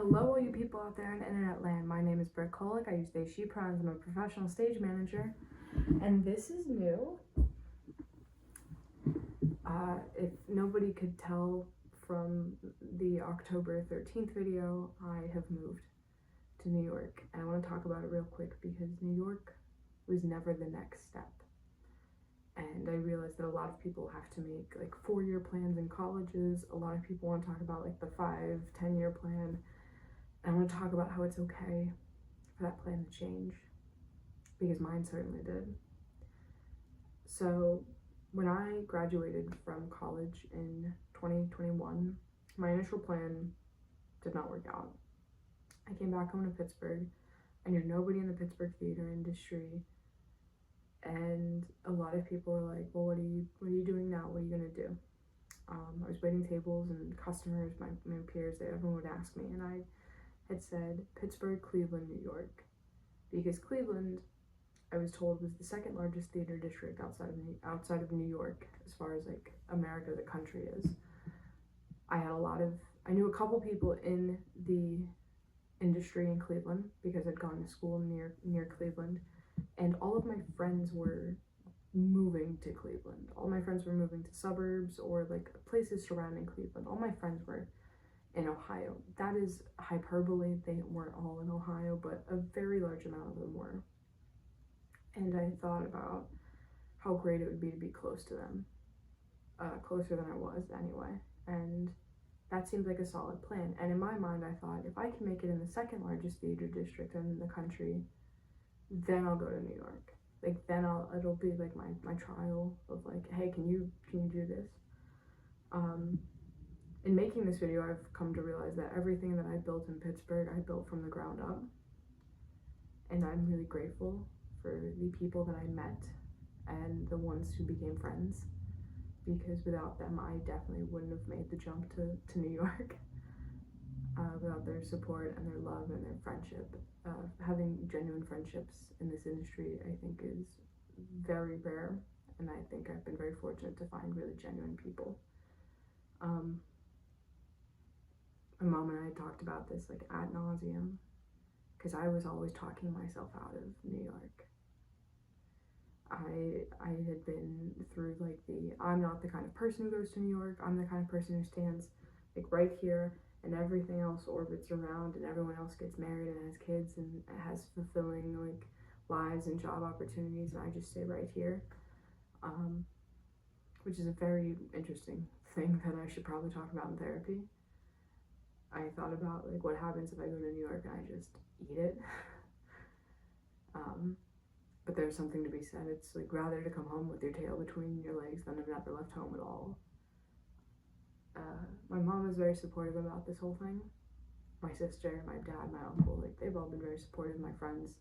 Hello all you people out there in internet land. My name is Britt Kolick. I use they, she pronouns. I'm a professional stage manager. And this is new. If nobody could tell from the October 13th video, I have moved to New York. And I want to talk about it real quick because New York was never the next step. And I realized that a lot of people have to make like 4-year plans in colleges. A lot of people want to talk about like the 5-10-year plan. And I want to talk about how it's okay for that plan to change, because mine certainly did. So when I graduated from college in 2021, my initial plan did not work out. I came back home to Pittsburgh. I knew nobody in the Pittsburgh theater industry. And a lot of people were like, well, what are you doing now? What are you gonna do? I was waiting tables, and customers, my peers, everyone would ask me, and I had said Pittsburgh, Cleveland, New York, because Cleveland, I was told, was the second largest theater district outside of New York as far as like America, the country is. I knew a couple people in the industry in Cleveland because I'd gone to school near Cleveland. And all of my friends were moving to Cleveland. All my friends were moving to suburbs or like places surrounding Cleveland. All my friends were in Ohio. That is hyperbole. They weren't all in Ohio, but a very large amount of them were. And I thought about how great it would be to be close to them, closer than I was anyway. And that seemed like a solid plan. And in my mind, I thought, if I can make it in the second largest theater district in the country, then I'll go to New York. Like then it'll be like my trial of like, hey, can you do this? In making this video, I've come to realize that everything that I built in Pittsburgh, I built from the ground up. And I'm really grateful for the people that I met and the ones who became friends, because without them, I definitely wouldn't have made the jump to New York. Without their support and their love and their friendship. Having genuine friendships in this industry, I think, is very rare, and I think I've been very fortunate to find really genuine people. My mom and I talked about this like ad nauseum, because I was always talking myself out of New York. I had been through like I'm not the kind of person who goes to New York. I'm the kind of person who stands like right here, and everything else orbits around, and everyone else gets married and has kids and has fulfilling like lives and job opportunities, and I just stay right here, which is a very interesting thing that I should probably talk about in therapy. I thought about like what happens if I go to New York and I just eat it. But there's something to be said. It's like rather to come home with your tail between your legs than have never left home at all. My mom is very supportive about this whole thing. My sister, my dad, my uncle, like they've all been very supportive. My friends,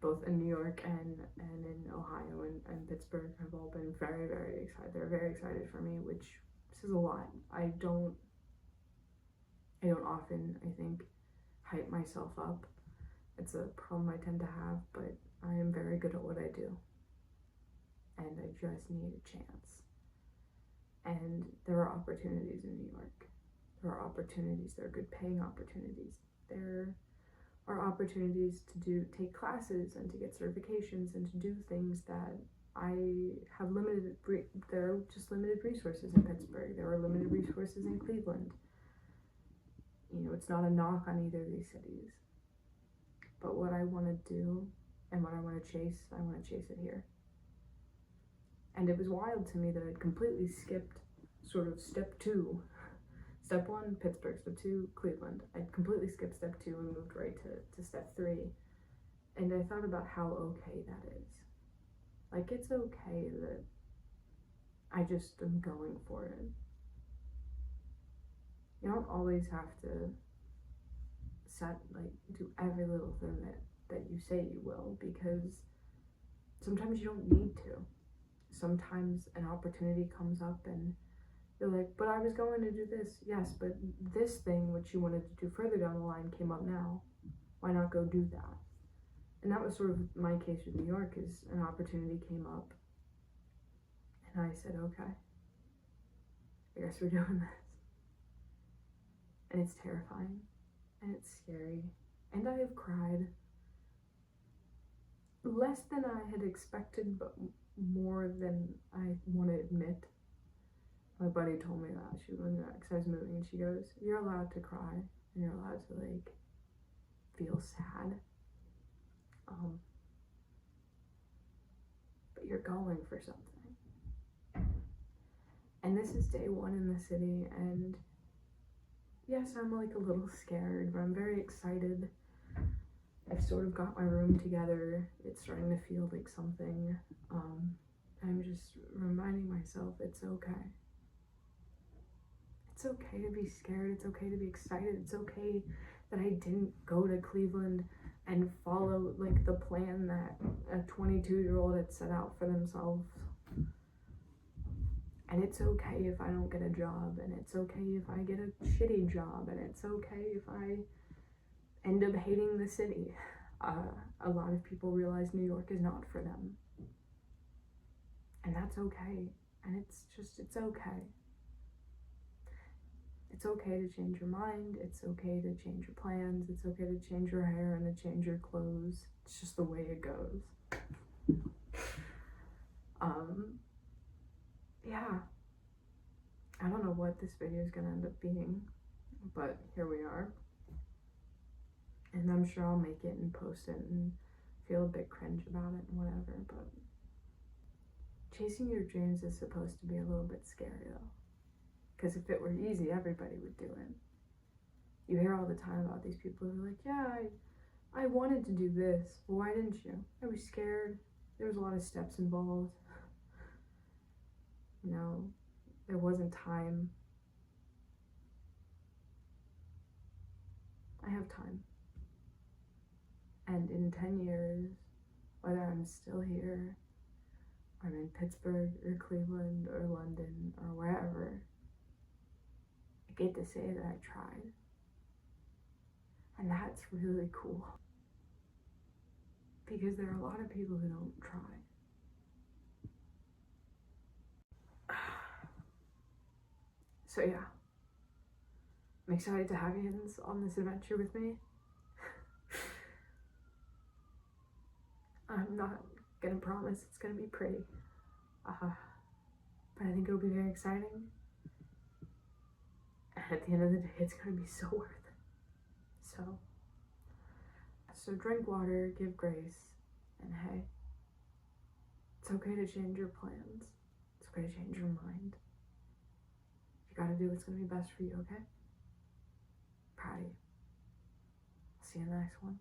both in New York and in Ohio and Pittsburgh, have all been very, very excited. They're very excited for me, which says a lot. I don't often, I think, hype myself up. It's a problem I tend to have, but I am very good at what I do. And I just need a chance. And there are opportunities in New York. There are opportunities. There are good paying opportunities. There are opportunities to take classes and to get certifications and to do things that I have there are just limited resources in Pittsburgh. There are limited resources in Cleveland. You know, it's not a knock on either of these cities. But what I want to do and what I want to chase, I want to chase it here. And it was wild to me that I'd completely skipped sort of step 2. Step 1, Pittsburgh. Step 2, Cleveland. I'd completely skipped step 2 and moved right to step 3. And I thought about how okay that is. Like, it's okay that I just am going for it. You don't always have to do every little thing that you say you will, because sometimes you don't need to. Sometimes an opportunity comes up and you're like, but I was going to do this. Yes, but this thing which you wanted to do further down the line came up now. Why not go do that? And that was sort of my case with New York, is an opportunity came up and I said, okay, I guess we're doing this. And it's terrifying. and it's scary. And I have cried. Less than I had expected, but more than I want to admit. My buddy told me that she was because I was moving, and she goes, "You're allowed to cry, and you're allowed to like feel sad, but you're going for something." And this is day one in the city, and yes, I'm like a little scared, but I'm very excited. I've sort of got my room together. It's starting to feel like something. I'm just reminding myself it's okay. It's okay to be scared. It's okay to be excited. It's okay that I didn't go to Cleveland and follow like the plan that a 22-year-old had set out for themselves. And it's okay if I don't get a job, and it's okay if I get a shitty job, and it's okay if I end up hating the city. A lot of people realize New York is not for them. And that's okay. And it's okay. It's okay to change your mind. It's okay to change your plans. It's okay to change your hair and to change your clothes. It's just the way it goes. Yeah. I don't know what this video is gonna end up being, but here we are. And I'm sure I'll make it and post it and feel a bit cringe about it and whatever, but chasing your dreams is supposed to be a little bit scary though. Because if it were easy, everybody would do it. You hear all the time about these people who are like, yeah, I wanted to do this. Well, why didn't you? I was scared. There was a lot of steps involved. You know, there wasn't time. I have time. And in 10 years, whether I'm still here, I'm in Pittsburgh or Cleveland or London or wherever, I get to say that I tried. And that's really cool. Because there are a lot of people who don't try. So yeah, I'm excited to have you on this adventure with me. I'm not gonna promise it's gonna be pretty, but I think it'll be very exciting. And at the end of the day, it's gonna be so worth it. So drink water, give grace, and hey, it's okay to change your plans. It's okay to change your mind. You gotta do what's gonna be best for you, okay? Proud of you. See you in the next one.